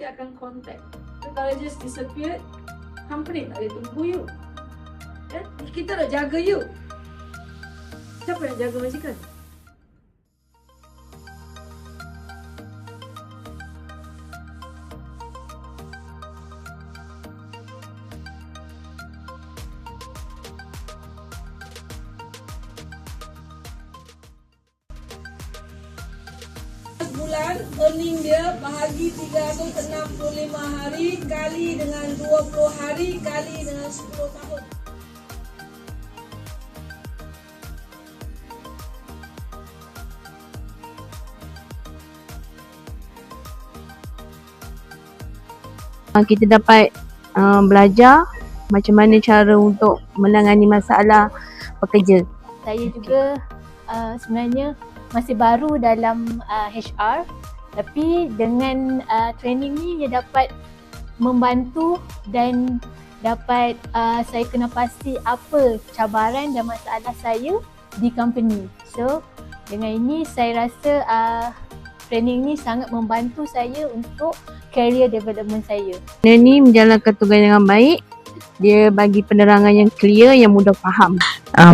nanti akan contact. Tapi kalau just disappeared, company tak boleh tunggu you. Kita nak jaga you. Siapa nak jaga majikan? Bulan earning dia bahagi 365 hari kali dengan 20 hari kali dengan 10 tahun. Kita dapat belajar macam mana cara untuk menangani masalah pekerja. Saya juga sebenarnya masih baru dalam HR, tapi dengan training ni dia dapat membantu dan dapat saya kena pasti apa cabaran dan masalah saya di company. So dengan ini saya rasa training ni sangat membantu saya untuk career development saya. Dia ni menjalankan tugas dengan baik. Dia bagi penerangan yang clear, yang mudah faham.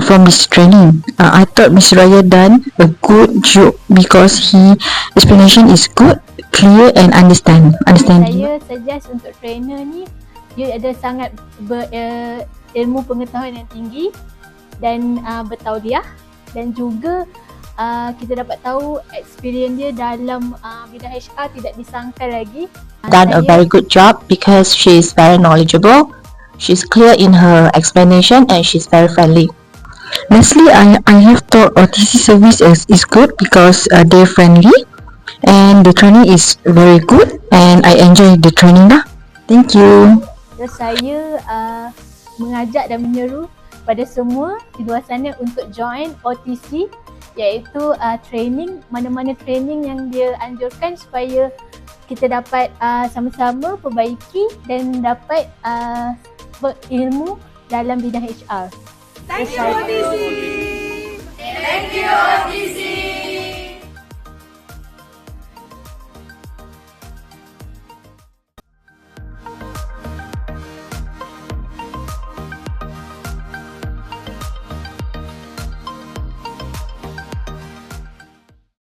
From this training, I thought Mr. Raya done a good job because his explanation is good, clear and understand. Saya suggest untuk trainer ni, dia ada sangat ilmu pengetahuan yang tinggi dan bertauliah, dan juga kita dapat tahu experience dia dalam bidang HR tidak disangkal lagi. Done a very good job because she is very knowledgeable, she's clear in her explanation and she's very friendly. Lastly, I have thought OTC service is good because they're friendly and the training is very good and I enjoy the training lah. Thank you. Terus saya mengajak dan menyeru pada semua di luar sana untuk join OTC, iaitu training, mana-mana training yang dia anjurkan supaya kita dapat sama-sama perbaiki dan dapat berilmu dalam bidang HR. Thank you OTC. Thank you OTC.